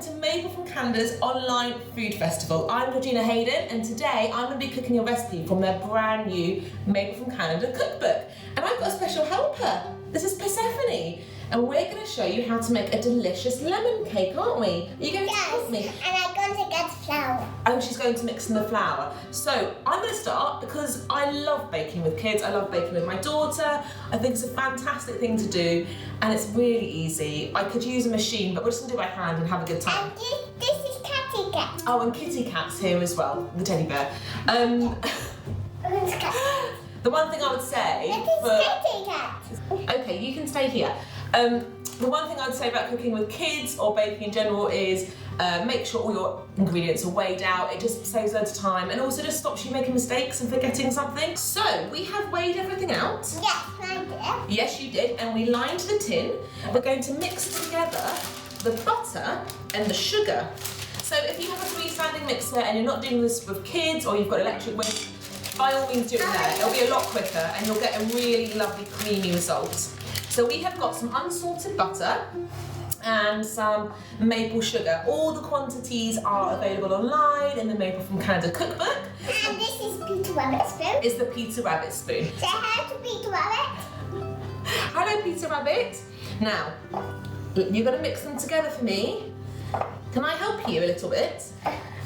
welcome to Maple from Canada's online food festival. I'm Georgina Hayden, and today I'm going to be cooking a recipe from their brand new Maple from Canada cookbook. And I've got a special helper. This is Persephone, and we're going to show you how to make a delicious lemon cake, aren't we? Are you going to help me? And I'm going to get flour. Oh, she's going to mix in the flour. So I'm going to start because I love baking with kids. I love baking with my daughter. I think it's a fantastic thing to do, and it's really easy. I could use a machine, but we're just going to do it by hand and have a good time. And this is Catty Cat. Oh, and Kitty Cat's here as well, the teddy bear. The one thing I would say Kitty Cat. Okay, you can stay here. The one thing I'd say about cooking with kids or baking in general is make sure all your ingredients are weighed out. It just saves loads of time and also just stops you making mistakes and forgetting something. So we have weighed everything out. Yes, I did. Yes, you did, and we lined the tin. We're going to mix together the butter and the sugar. So if you have a freestanding mixer and you're not doing this with kids or you've got electric whisk, by all means do it in there. It'll be a lot quicker and you'll get a really lovely creamy result. So we have got some unsalted butter and some maple sugar. All the quantities are available online in the Maple from Canada cookbook. And this is Peter Rabbit spoon. It's the Peter Rabbit spoon. Say hello to Peter Rabbit. Hello, Peter Rabbit. Now, you're going to mix them together for me. Can I help you a little bit?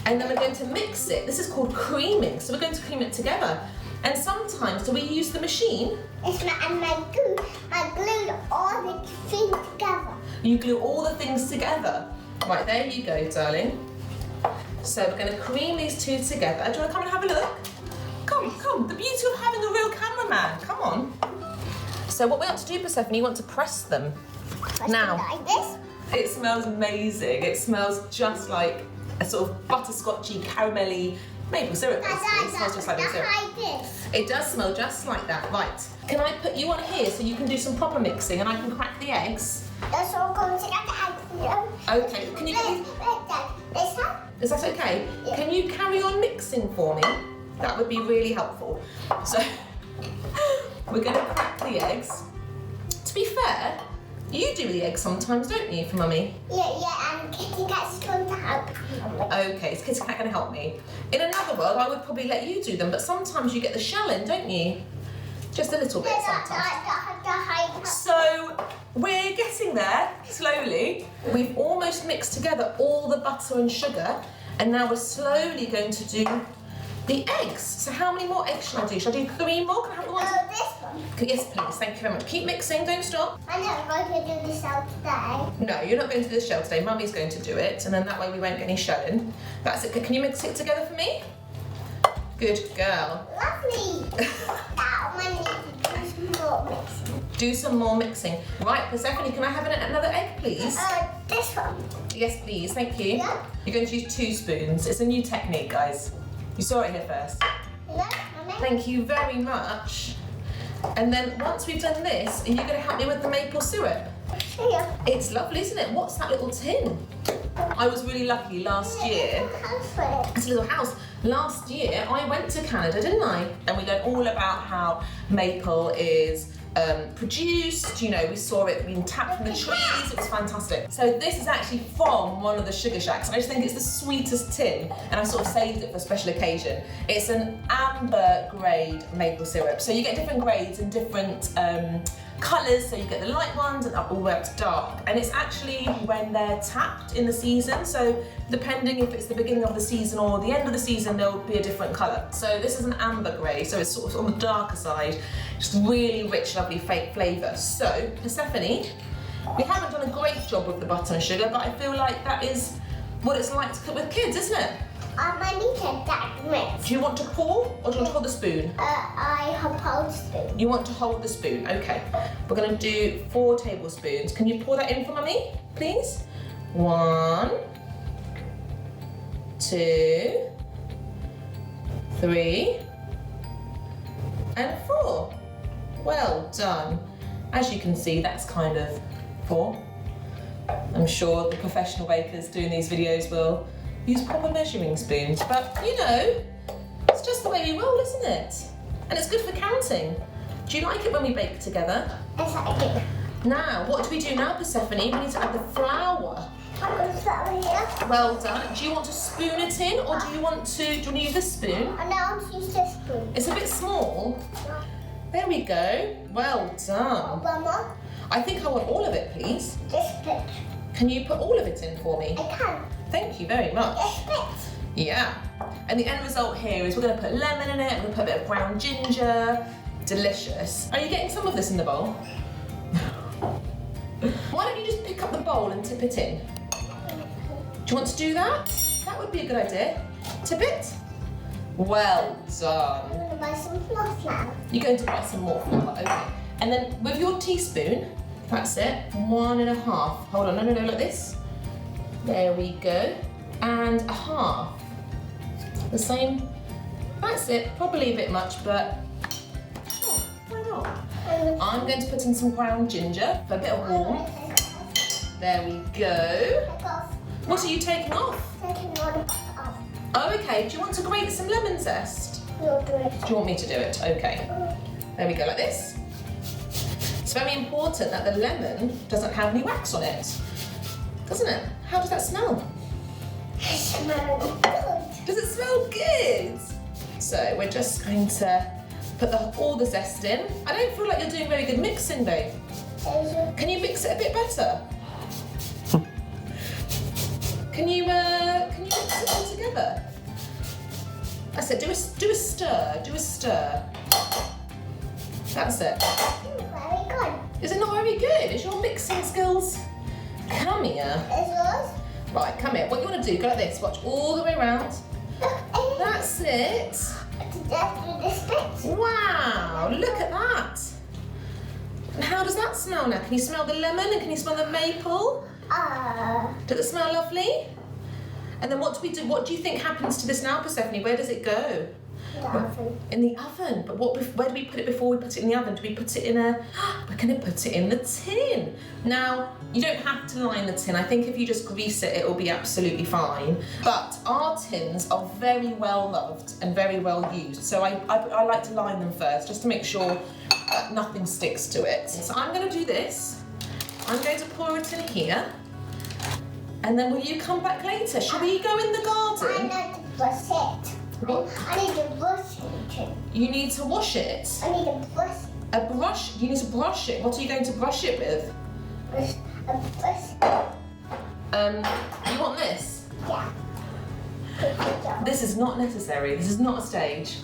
And then we're going to mix it. This is called creaming, so we're going to cream it together. And sometimes, do we use the machine? It's I glued all the things together. You glue all the things together. Right, there you go, darling. So we're going to cream these two together. Do you want to come and have a look? Come. The beauty of having a real cameraman. Come on. So what we want to do, Persephone, you want to press them. Now, Like this. it smells amazing. It smells just like a sort of butterscotchy, caramelly maple syrup. Basically. It smells just like maple syrup. Like this. It does smell just like that. Right. Can I put you on here so you can do some proper mixing and I can crack the eggs? That's all going to get Okay. Can you? This one? Is that okay? Yeah. Can you carry on mixing for me? That would be really helpful. So we're going to crack the eggs. To be fair, you do the eggs sometimes, don't you, for Mummy? Yeah, and Kitty Cat's going to help. Okay, so Kitty Cat going to help me. In another world, I would probably let you do them, but sometimes you get the shell in, don't you? Just a little bit sometimes. So we're getting there slowly. We've almost mixed together all the butter and sugar, and now we're slowly going to do the eggs. So how many more eggs should I do? Should I do 3 more? Can I have the one? This one. Yes, please. Thank you very much. Keep mixing. Don't stop. I'm not going to do this out today. No, you're not going to do the shell today. Mummy's going to do it, and then that way we won't get any shell in. That's it. Can you mix it together for me? Good girl. Lovely. Now I need to do some more mixing. Do some more mixing. Right, Persephone, can I have another egg, please? This one. Yes, please. Thank you. Yeah. You're going to use 2 spoons. It's a new technique, guys. You saw it here first. Yeah, Mummy. Thank you very much. And then once we've done this, are you going to help me with the maple syrup? Yeah. It's lovely, isn't it? What's that little tin? I was really lucky last year. It's a little house. Last year, I went to Canada, didn't I? And we learned all about how maple is produced. You know, we saw it being tapped from the trees. It was fantastic. So this is actually from one of the sugar shacks. I just think it's the sweetest tin, and I sort of saved it for a special occasion. It's an amber grade maple syrup. So you get different grades and different colours, so you get the light ones and all the way up to dark. And it's actually when they're tapped in the season, so depending if it's the beginning of the season or the end of the season, there'll be a different colour. So this is an amber grey, so it's sort of on the darker side, just really rich, lovely flavour. So Persephone, we haven't done a great job with the butter and sugar, but I feel like that is what it's like to cook with kids, isn't it? I need to that mix. Do you want to pour or do you want to hold the spoon? I have hold spoon. You want to hold the spoon, okay. We're going to do 4 tablespoons. Can you pour that in for Mummy, please? 1, 2, 3, and 4. Well done. As you can see, that's kind of 4. I'm sure the professional bakers doing these videos will use proper measuring spoons, but you know, it's just the way we roll, isn't it? And it's good for counting. Do you like it when we bake together? Yes, I do. Now, what do we do now, Persephone? We need to add the flour. I'm going to start over here. Well done. Do you want to spoon it in, or do you want to use the spoon? And now I'll use this spoon. It's a bit small. There we go. Well done. One more. I think I want all of it, please. This bit. Can you put all of it in for me? I can. Thank you very much. This bit. Yeah. And the end result here is we're going to put lemon in it, we're going to put a bit of brown ginger. Delicious. Are you getting some of this in the bowl? Why don't you just pick up the bowl and tip it in? Do you want to do that? That would be a good idea. Tip it. Well done. I'm going to buy some more flour. You're going to buy some more flour, okay. And then with your teaspoon, that's it, 1.5. Hold on, no, like this. There we go. And a half. The same. That's it, probably a bit much, but sure, why not? I'm going to put in some ground ginger for a bit of warmth. There we go. What are you taking off? Taking one off. Oh, okay. Do you want to grate some lemon zest? You'll do it. Do you want me to do it? Okay. There we go, like this. It's very important that the lemon doesn't have any wax on it, doesn't it? How does that smell? It smells good. Does it smell good? So we're just going to put all the zest in. I don't feel like you're doing very good mixing, babe. Can you mix it a bit better? Can you mix it all together? That's it. Do a stir. Do a stir. That's it. Very good. Is it not very good? Is your mixing skills? Come here. Is yours? Right, come here. What you want to do? Go like this. Watch all the way around. That's it. Just do this bit. Wow! Look at that. And how does that smell now? Can you smell the lemon and can you smell the maple? Does it smell lovely? And then what do we do? What do you think happens to this now, Persephone? Where does it go? The oven. In the oven. But where do we put it before we put it in the oven? Do we put it in a... We're going to put it in the tin. Now, you don't have to line the tin. I think if you just grease it, it will be absolutely fine. But our tins are very well loved and very well used. So I like to line them first, just to make sure that nothing sticks to it. So I'm going to do this. I'm going to pour it in here. And then will you come back later? Shall we go in the garden? I need to brush it. What? I need to brush it. You need to wash it. I need to brush A brush? You need to brush it. What are you going to brush it with? a brush. You want this? Yeah. This is not necessary. This is not a stage.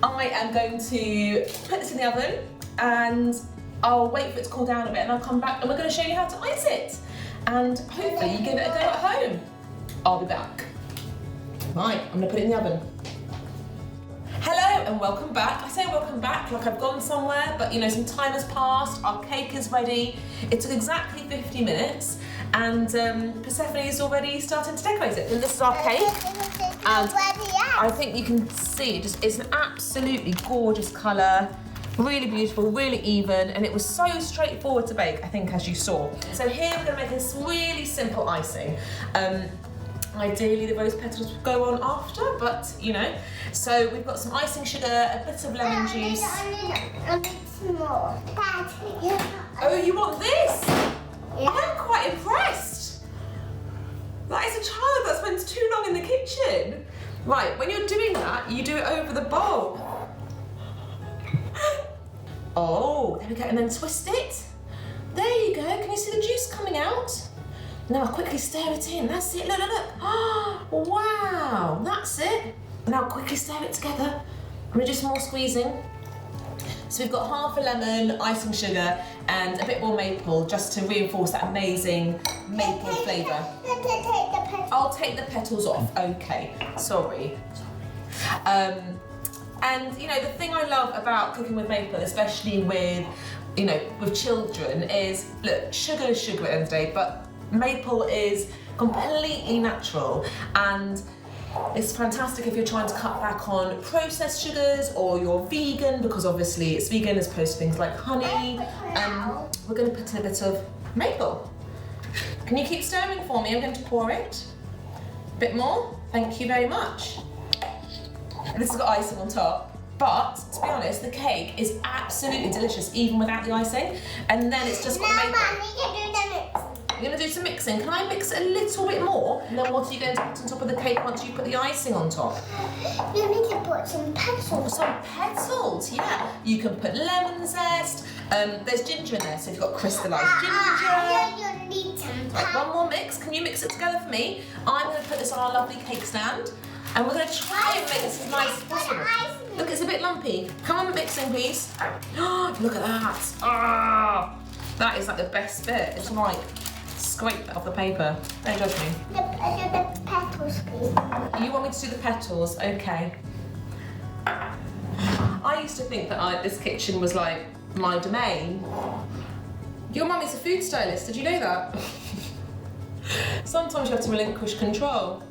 I am going to put this in the oven and I'll wait for it to cool down a bit and I'll come back and we're going to show you how to ice it. And hopefully you give it a go at home. I'll be back. Right, I'm going to put it in the oven. Hello and welcome back. I say welcome back like I've gone somewhere, but you know, some time has passed, our cake is ready. It took exactly 50 minutes and Persephone is already starting to decorate it. And this is our cake. And I think you can see it's an absolutely gorgeous colour. Really beautiful, really even, and it was so straightforward to bake, I think, as you saw. So here we're going to make this really simple icing. Ideally the rose petals would go on after, but you know. So we've got some icing sugar, a bit of lemon juice. I need some more. Dad, Oh, you want this? Yeah. I'm quite impressed. That is a child that spends too long in the kitchen. Right, when you're doing that, you do it over the bowl. Oh, there we go, and then twist it. There you go, can you see the juice coming out? Now quickly stir it in, that's it, look. Oh, wow, that's it. Now quickly stir it together. I'm gonna do some more squeezing. So we've got half a lemon, icing sugar, and a bit more maple, just to reinforce that amazing maple flavour. I'll take the petals off, okay, sorry. And you know, the thing I love about cooking with maple, especially with, you know, with children, is look, sugar is sugar at the end of the day, but maple is completely natural, and it's fantastic if you're trying to cut back on processed sugars or you're vegan, because obviously it's vegan as opposed to things like honey. We're going to put in a bit of maple. Can you keep stirring for me? I'm going to pour it. A bit more. Thank you very much. This has got icing on top, but to be honest, the cake is absolutely delicious even without the icing. And then it's just got maple. I'm going to do some mixing. Can I mix it a little bit more? And then what are you going to put on top of the cake once you put the icing on top? You need to put some petals. Some petals, yeah. You can put lemon zest. There's ginger in there, so you've got crystallised ginger. You need some Right, one more mix. Can you mix it together for me? I'm going to put this on our lovely cake stand. And we're going to try and make this as nice as possible. Look, it's a bit lumpy. Come on, mixing, please. Look at that. Ah, that is like the best bit. It's like, scrape that off the paper. Don't judge me. The petals, please. You want me to do the petals? Okay. I used to think that this kitchen was like my domain. Your mummy's a food stylist. Did you know that? Sometimes you have to relinquish control.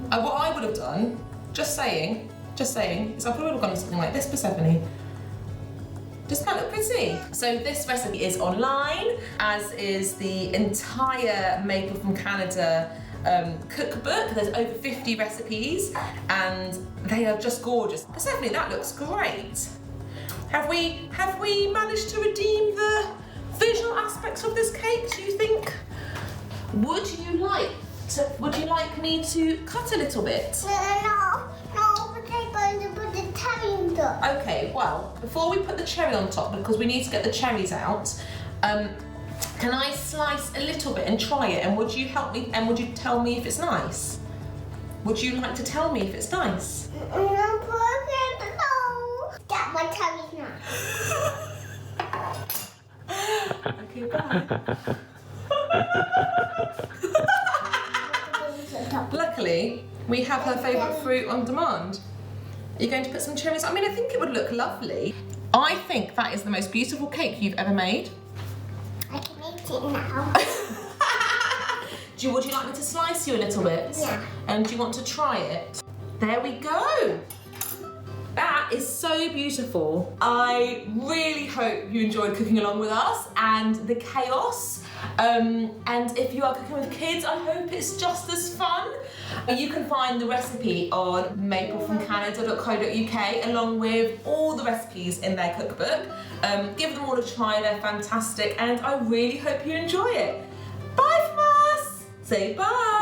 What I would have done, just saying, is I probably would have gone to something like this, Persephone. Doesn't that look pretty? So this recipe is online, as is the entire Maple from Canada cookbook. There's over 50 recipes, and they are just gorgeous. Persephone, that looks great. Have we managed to redeem the visual aspects of this cake, do you think? Would you like me to cut a little bit? No, but I'm going to put the cherry on top. Okay, well, before we put the cherry on top, because we need to get the cherries out, can I slice a little bit and try it? And would you help me, and would you tell me if it's nice? Would you like to tell me if it's nice? No. That one cherry's nice. Okay, bye. Luckily, we have her favourite fruit on demand. Are you going to put some cherries? I mean, I think it would look lovely. I think that is the most beautiful cake you've ever made. I can eat it now. Would you like me to slice you a little bit? Yeah. And do you want to try it? There we go. That is so beautiful. I really hope you enjoyed cooking along with us and the chaos. And if you are cooking with kids, I hope it's just as fun. You can find the recipe on maplefromcanada.co.uk along with all the recipes in their cookbook. Give them all a try, they're fantastic, and I really hope you enjoy it. Bye from us! Say bye!